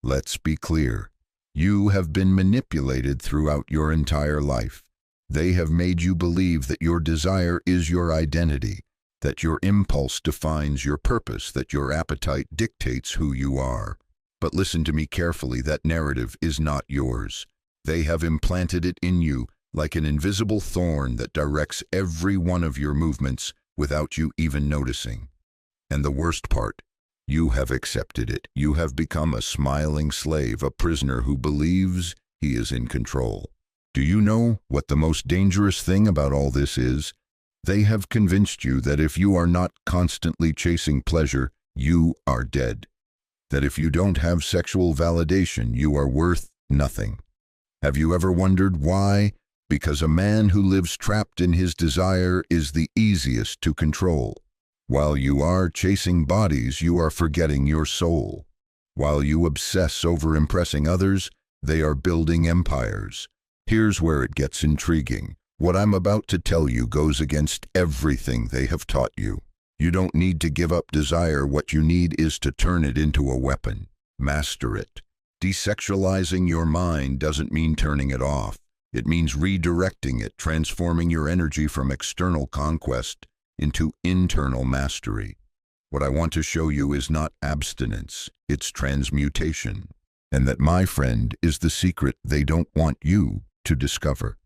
Let's be clear. You have been manipulated throughout your entire life. They have made you believe that your desire is your identity, that your impulse defines your purpose, that your appetite dictates who you are. But listen to me carefully, that narrative is not yours. They have implanted it in you like an invisible thorn that directs every one of your movements without you even noticing. And the worst part, you have accepted it. You have become a smiling slave, a prisoner who believes he is in control. Do you know what the most dangerous thing about all this is? They have convinced you that if you are not constantly chasing pleasure, you are dead. That if you don't have sexual validation, you are worth nothing. Have you ever wondered why? Because a man who lives trapped in his desire is the easiest to control. While you are chasing bodies, you are forgetting your soul. While you obsess over impressing others, they are building empires. Here's where it gets intriguing. What I'm about to tell you goes against everything they have taught you. You don't need to give up desire. What you need is to turn it into a weapon. Master it. Desexualizing your mind doesn't mean turning it off. It means redirecting it, transforming your energy from external conquest into internal mastery. What I want to show you is not abstinence, it's transmutation. And that, my friend, is the secret they don't want you to discover.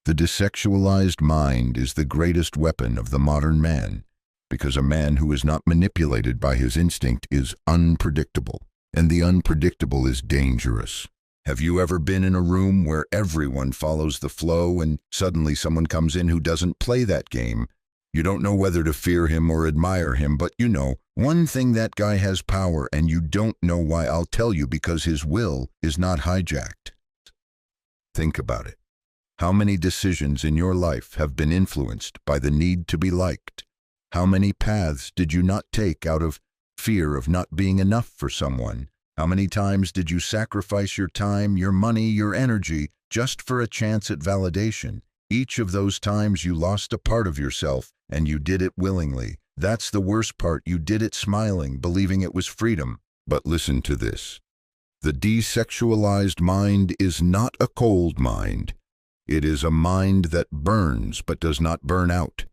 The desexualized mind is the greatest weapon of the modern man, because a man who is not manipulated by his instinct is unpredictable, and the unpredictable is dangerous. Have you ever been in a room where everyone follows the flow and suddenly someone comes in who doesn't play that game? You don't know whether to fear him or admire him, but you know, one thing, that guy has power, and you don't know why. I'll tell you, because his will is not hijacked. Think about it. How many decisions in your life have been influenced by the need to be liked? How many paths did you not take out of fear of not being enough for someone? How many times did you sacrifice your time, your money, your energy, just for a chance at validation? Each of those times you lost a part of yourself, and you did it willingly. That's the worst part. You did it smiling, believing it was freedom. But listen to this. The desexualized mind is not a cold mind. It is a mind that burns but does not burn out.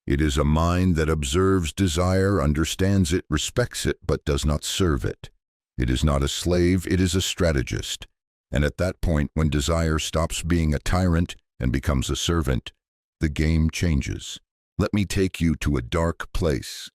It is a mind that observes desire, understands it, respects it, but does not serve it. It is not a slave, it is a strategist. And at that point, when desire stops being a tyrant and becomes a servant, the game changes. Let me take you to a dark place.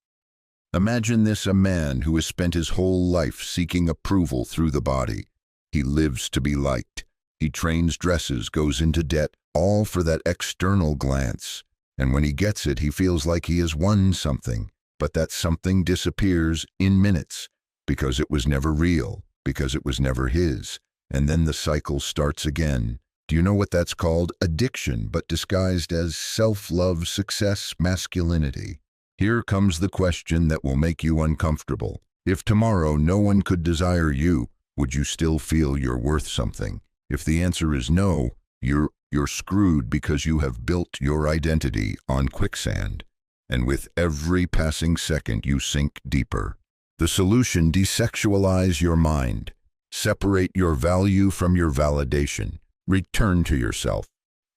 Imagine this: a man who has spent his whole life seeking approval through the body. He lives to be liked. He trains, dresses, goes into debt, all for that external glance. And when he gets it, he feels like he has won something. But that something disappears in minutes, because it was never real, because it was never his. And then the cycle starts again. Do you know what that's called? Addiction, but disguised as self-love, success, masculinity. Here comes the question that will make you uncomfortable. If tomorrow no one could desire you, would you still feel you're worth something? If the answer is no, you're screwed, because you have built your identity on quicksand. And with every passing second, you sink deeper. The solution: desexualize your mind. Separate your value from your validation. Return to yourself.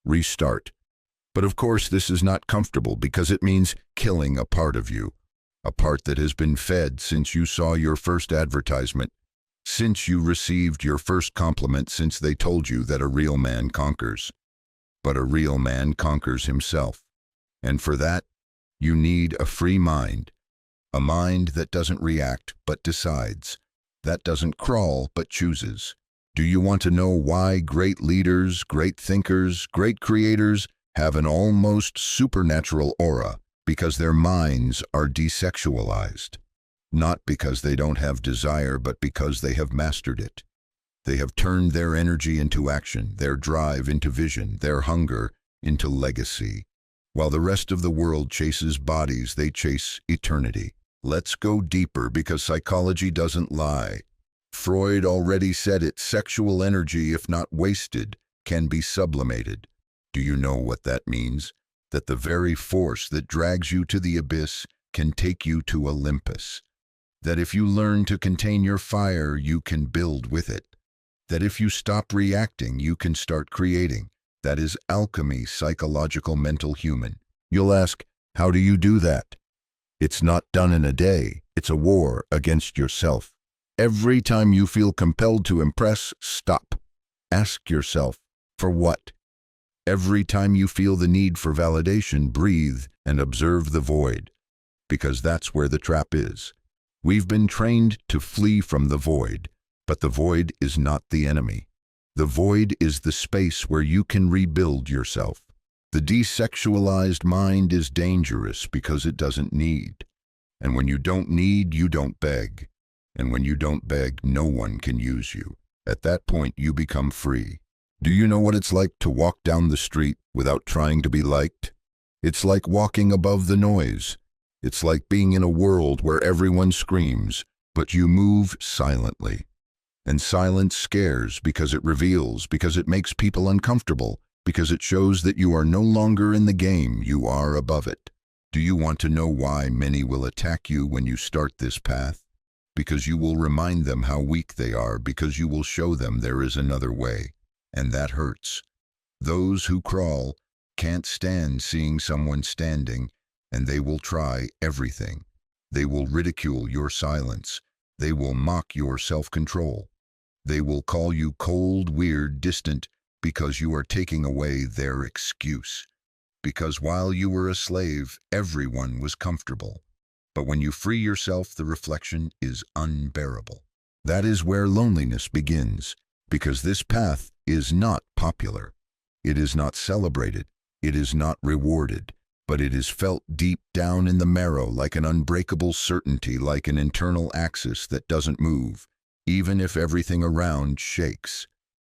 Restart. But of course, this is not comfortable, because it means killing a part of you. A part that has been fed since you saw your first advertisement, since you received your first compliment, since they told you that a real man conquers. But a real man conquers himself. And for that, you need a free mind. A mind that doesn't react, but decides. That doesn't crawl, but chooses. Do you want to know why great leaders, great thinkers, great creators have an almost supernatural aura? Because their minds are desexualized. Not because they don't have desire, but because they have mastered it. They have turned their energy into action, their drive into vision, their hunger into legacy. While the rest of the world chases bodies, they chase eternity. Let's go deeper, because psychology doesn't lie. Freud already said it: sexual energy, if not wasted, can be sublimated. Do you know what that means? That the very force that drags you to the abyss can take you to Olympus. That if you learn to contain your fire, you can build with it. That if you stop reacting, you can start creating. That is alchemy, psychological, mental, human. You'll ask, how do you do that? It's not done in a day. It's a war against yourself. Every time you feel compelled to impress, stop. Ask yourself, for what? Every time you feel the need for validation, breathe and observe the void, because that's where the trap is. We've been trained to flee from the void, but the void is not the enemy. The void is the space where you can rebuild yourself. The desexualized mind is dangerous because it doesn't need. And when you don't need, you don't beg. And when you don't beg, no one can use you. At that point, you become free. Do you know what it's like to walk down the street without trying to be liked? It's like walking above the noise. It's like being in a world where everyone screams, but you move silently. And silence scares because it reveals, because it makes people uncomfortable, because it shows that you are no longer in the game, you are above it. Do you want to know why many will attack you when you start this path? Because you will remind them how weak they are, because you will show them there is another way. And that hurts. Those who crawl can't stand seeing someone standing, and they will try everything. They will ridicule your silence. They will mock your self-control. They will call you cold, weird, distant, because you are taking away their excuse. Because while you were a slave, everyone was comfortable. But when you free yourself, the reflection is unbearable. That is where loneliness begins, because this path is not popular. It is not celebrated. It is not rewarded. But it is felt deep down in the marrow like an unbreakable certainty, like an internal axis that doesn't move, even if everything around shakes.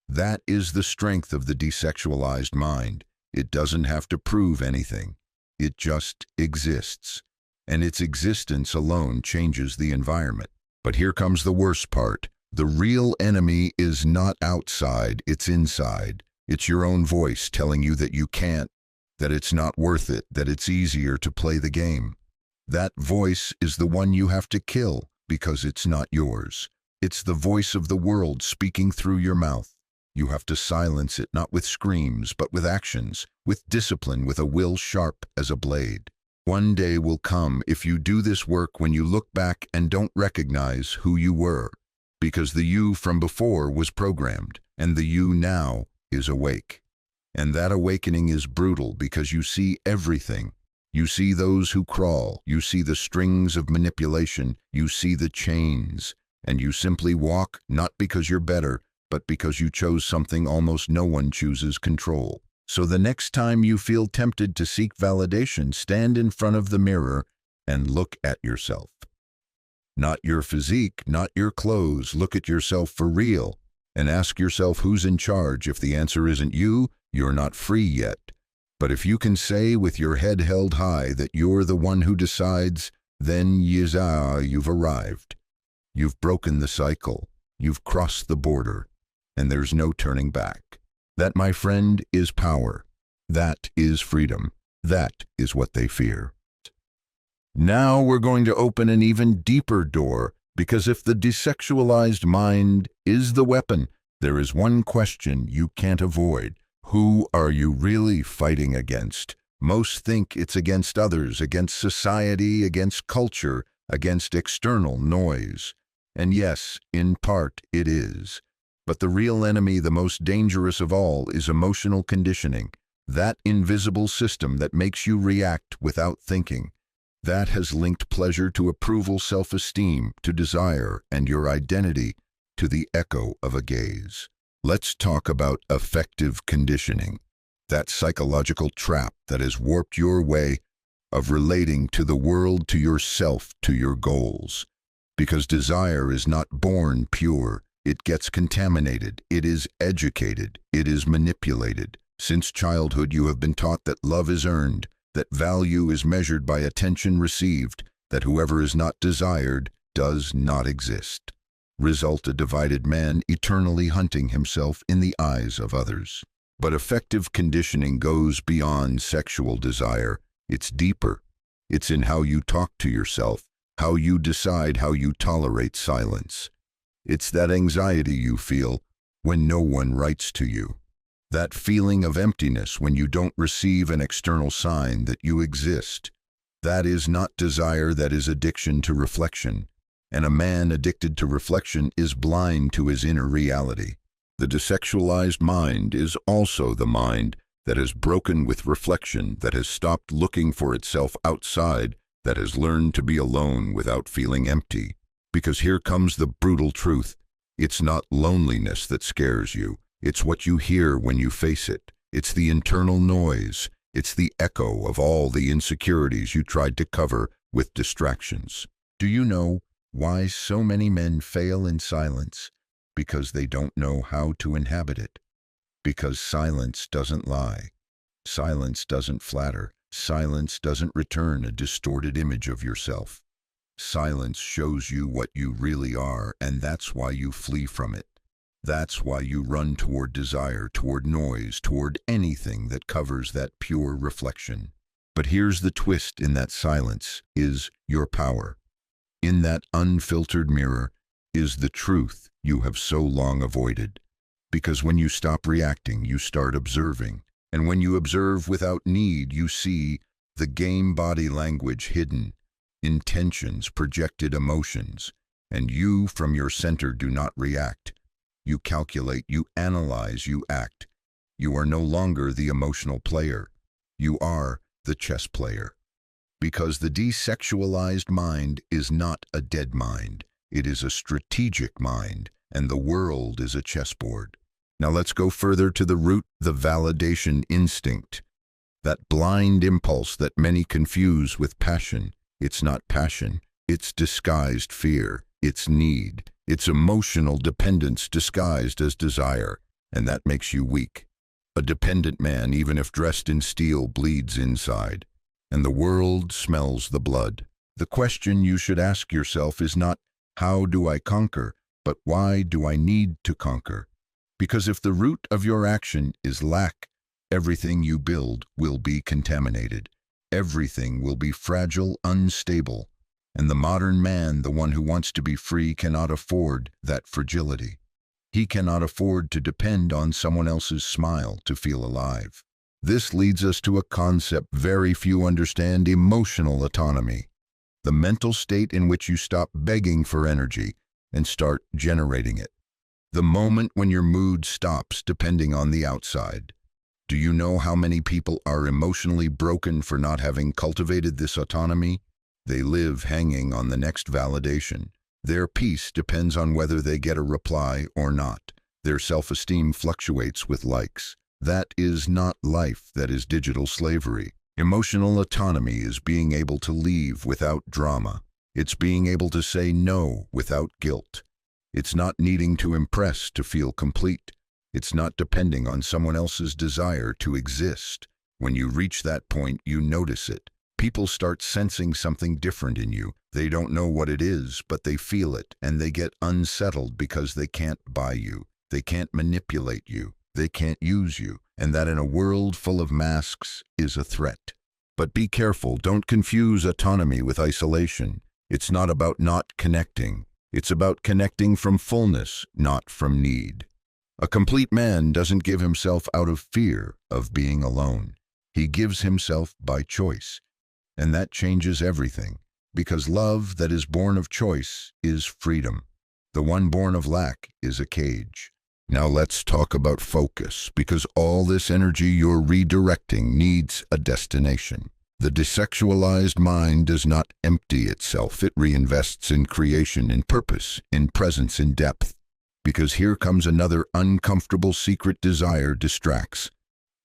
That is the strength of the desexualized mind. It doesn't have to prove anything. It just exists. And its existence alone changes the environment. But here comes the worst part. The real enemy is not outside, it's inside. It's your own voice telling you that you can't, that it's not worth it, that it's easier to play the game. That voice is the one you have to kill because it's not yours. It's the voice of the world speaking through your mouth. You have to silence it, not with screams, but with actions, with discipline, with a will sharp as a blade. One day will come if you do this work when you look back and don't recognize who you were, because the you from before was programmed, and the you now is awake. And that awakening is brutal because you see everything. You see those who crawl, you see the strings of manipulation, you see the chains, and you simply walk, not because you're better, but because you chose something almost no one chooses: control. So the next time you feel tempted to seek validation, stand in front of the mirror and look at yourself. Not your physique, not your clothes. Look at yourself for real and ask yourself who's in charge. If the answer isn't you, you're not free yet. But if you can say with your head held high that you're the one who decides, then you've arrived. You've broken the cycle. You've crossed the border. And there's no turning back. That, my friend, is power. That is freedom. That is what they fear. Now we're going to open an even deeper door, because if the desexualized mind is the weapon, there is one question you can't avoid. Who are you really fighting against? Most think it's against others, against society, against culture, against external noise. And yes, in part it is. But the real enemy, the most dangerous of all, is emotional conditioning. That invisible system that makes you react without thinking. That has linked pleasure to approval, self-esteem to desire, and your identity to the echo of a gaze. Let's talk about affective conditioning, that psychological trap that has warped your way of relating to the world, to yourself, to your goals. Because desire is not born pure. It gets contaminated, it is educated, it is manipulated. Since childhood you have been taught that love is earned, that value is measured by attention received, that whoever is not desired does not exist. Result: a divided man eternally hunting himself in the eyes of others. But affective conditioning goes beyond sexual desire. It's deeper. It's in how you talk to yourself, how you decide, how you tolerate silence. It's that anxiety you feel when no one writes to you. That feeling of emptiness when you don't receive an external sign that you exist. That is not desire, that is addiction to reflection. And a man addicted to reflection is blind to his inner reality. The desexualized mind is also the mind that has broken with reflection, that has stopped looking for itself outside, that has learned to be alone without feeling empty. Because here comes the brutal truth. It's not loneliness that scares you. It's what you hear when you face it. It's the internal noise. It's the echo of all the insecurities you tried to cover with distractions. Do you know why so many men fail in silence? Because they don't know how to inhabit it. Because silence doesn't lie. Silence doesn't flatter. Silence doesn't return a distorted image of yourself. Silence shows you what you really are, and that's why you flee from it. That's why you run toward desire, toward noise, toward anything that covers that pure reflection. But here's the twist in that silence is your power. In that unfiltered mirror is the truth you have so long avoided. Because when you stop reacting, you start observing. And when you observe without need, you see the game body language hidden, intentions, projected emotions, and you from your center do not react. You calculate, you analyze, you act. You are no longer the emotional player. You are the chess player. Because the desexualized mind is not a dead mind. It is a strategic mind, and the world is a chessboard. Now let's go further to the root, the validation instinct. That blind impulse that many confuse with passion. It's not passion, it's disguised fear, it's need, it's emotional dependence disguised as desire, and that makes you weak. A dependent man, even if dressed in steel, bleeds inside, and the world smells the blood. The question you should ask yourself is not, how do I conquer, but why do I need to conquer? Because if the root of your action is lack, everything you build will be contaminated. Everything will be fragile, unstable, and the modern man, the one who wants to be free, cannot afford that fragility. He cannot afford to depend on someone else's smile to feel alive. This leads us to a concept very few understand: emotional autonomy. The mental state in which you stop begging for energy and start generating it. The moment when your mood stops depending on the outside. Do you know how many people are emotionally broken for not having cultivated this autonomy? They live hanging on the next validation. Their peace depends on whether they get a reply or not. Their self-esteem fluctuates with likes. That is not life, that is digital slavery. Emotional autonomy is being able to leave without drama. It's being able to say no without guilt. It's not needing to impress to feel complete. It's not depending on someone else's desire to exist. When you reach that point, you notice it. People start sensing something different in you. They don't know what it is, but they feel it, and they get unsettled because they can't buy you. They can't manipulate you. They can't use you. And that in a world full of masks is a threat. But be careful, don't confuse autonomy with isolation. It's not about not connecting. It's about connecting from fullness, not from need. A complete man doesn't give himself out of fear of being alone. He gives himself by choice. And that changes everything, because love that is born of choice is freedom. The one born of lack is a cage. Now let's talk about focus, because all this energy you're redirecting needs a destination. The desexualized mind does not empty itself. It reinvests in creation, in purpose, in presence, in depth. Because here comes another uncomfortable secret: desire distracts.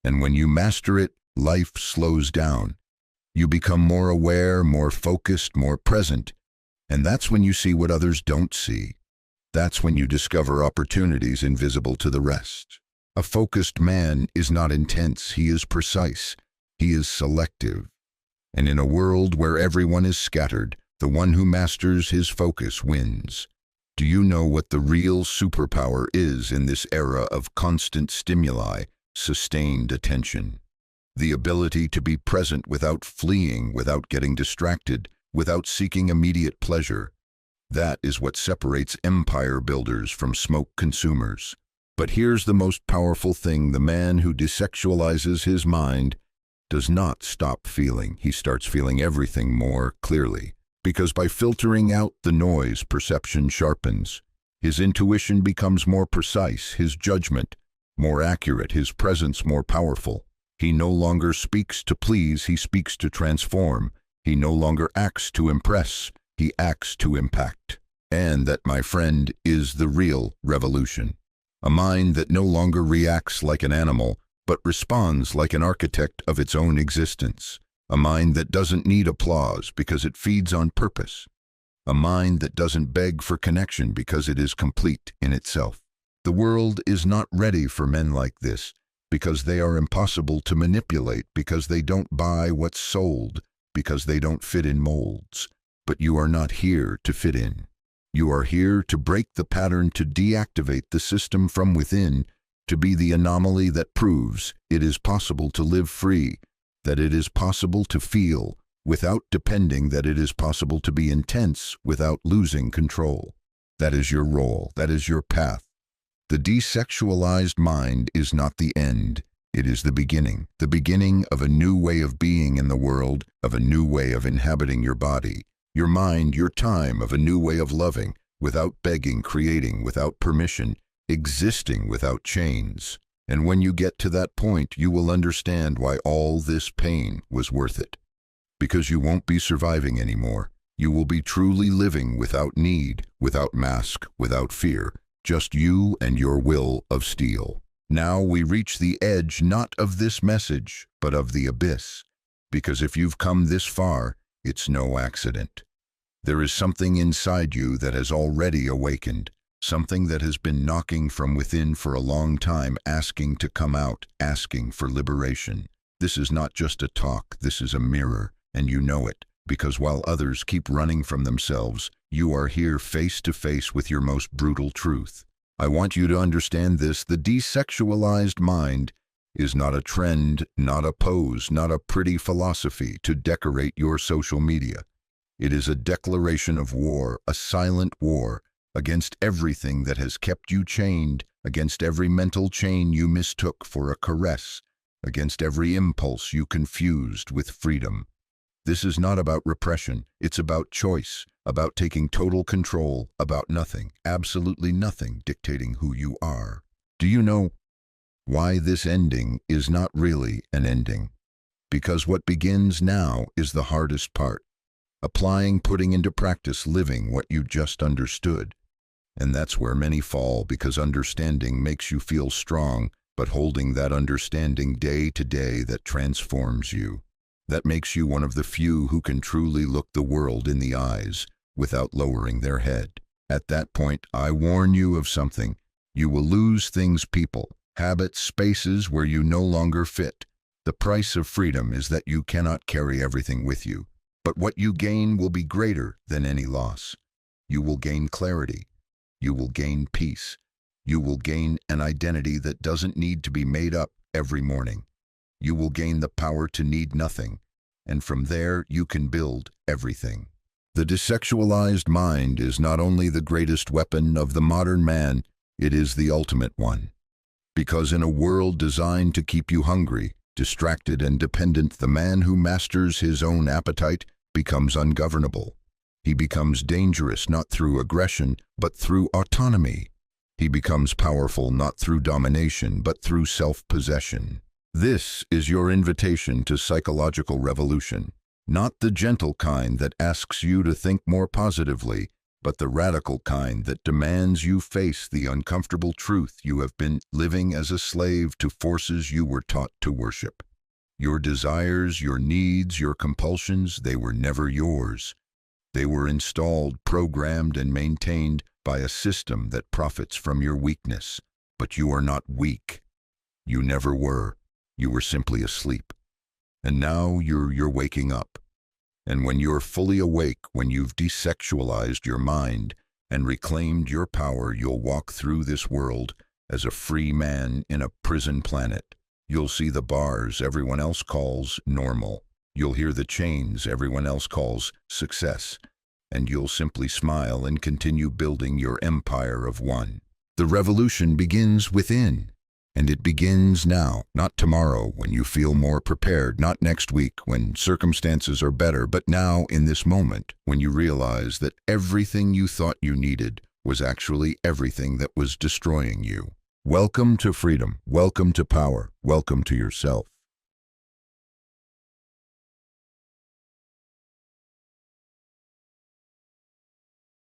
And when you master it, life slows down. You become more aware, more focused, more present. And that's when you see what others don't see. That's when you discover opportunities invisible to the rest. A focused man is not intense, he is precise. He is selective. And in a world where everyone is scattered, the one who masters his focus wins. Do you know what the real superpower is in this era of constant stimuli, sustained attention? The ability to be present without fleeing, without getting distracted, without seeking immediate pleasure. That is what separates empire builders from smoke consumers. But here's the most powerful thing: the man who desexualizes his mind does not stop feeling. He starts feeling everything more clearly. Because by filtering out the noise, perception sharpens. His intuition becomes more precise, his judgment more accurate, his presence more powerful. He no longer speaks to please, he speaks to transform. He no longer acts to impress, he acts to impact. And that, my friend, is the real revolution. A mind that no longer reacts like an animal, but responds like an architect of its own existence. A mind that doesn't need applause because it feeds on purpose. A mind that doesn't beg for connection because it is complete in itself. The world is not ready for men like this because they are impossible to manipulate, because they don't buy what's sold, because they don't fit in molds. But you are not here to fit in. You are here to break the pattern, to deactivate the system from within, to be the anomaly that proves it is possible to live free, that it is possible to feel without depending, that it is possible to be intense without losing control. That is your role. That is your path. The desexualized mind is not the end. It is the beginning of a new way of being in the world, of a new way of inhabiting your body, your mind, your time, of a new way of loving, without begging, creating without permission, existing without chains. And when you get to that point, you will understand why all this pain was worth it. Because you won't be surviving anymore. You will be truly living without need, without mask, without fear, just you and your will of steel. Now we reach the edge, not of this message, but of the abyss. Because if you've come this far, it's no accident. There is something inside you that has already awakened, something that has been knocking from within for a long time, asking to come out, asking for liberation. This is not just a talk, this is a mirror, and you know it, because while others keep running from themselves, you are here face to face with your most brutal truth. I want you to understand this: the desexualized mind is not a trend, not a pose, not a pretty philosophy to decorate your social media. It is a declaration of war, a silent war, against everything that has kept you chained, against every mental chain you mistook for a caress, against every impulse you confused with freedom. This is not about repression, it's about choice, about taking total control, about nothing, absolutely nothing, dictating who you are. Do you know why this ending is not really an ending? Because what begins now is the hardest part. Applying, putting into practice, living what you just understood. And that's where many fall, because understanding makes you feel strong, but holding that understanding day to day, that transforms you. That makes you one of the few who can truly look the world in the eyes without lowering their head. At that point, I warn you of something. You will lose things, people, habits, spaces where you no longer fit. The price of freedom is that you cannot carry everything with you. But what you gain will be greater than any loss. You will gain clarity. You will gain peace. You will gain an identity that doesn't need to be made up every morning. You will gain the power to need nothing, and from there you can build everything. The desexualized mind is not only the greatest weapon of the modern man, it is the ultimate one. Because in a world designed to keep you hungry, distracted and dependent, the man who masters his own appetite becomes ungovernable. He becomes dangerous not through aggression, but through autonomy. He becomes powerful not through domination, but through self-possession. This is your invitation to psychological revolution, not the gentle kind that asks you to think more positively, but the radical kind that demands you face the uncomfortable truth you have been living as a slave to forces you were taught to worship. Your desires, your needs, your compulsions, they were never yours. They were installed, programmed, and maintained by a system that profits from your weakness. But you are not weak. You never were. You were simply asleep. And now you're waking up. And when you're fully awake, when you've desexualized your mind and reclaimed your power, you'll walk through this world as a free man in a prison planet. You'll see the bars everyone else calls normal. You'll hear the chains everyone else calls success, and you'll simply smile and continue building your empire of one. The revolution begins within, and it begins now, not tomorrow when you feel more prepared, not next week when circumstances are better, but now in this moment when you realize that everything you thought you needed was actually everything that was destroying you. Welcome to freedom. Welcome to power. Welcome to yourself.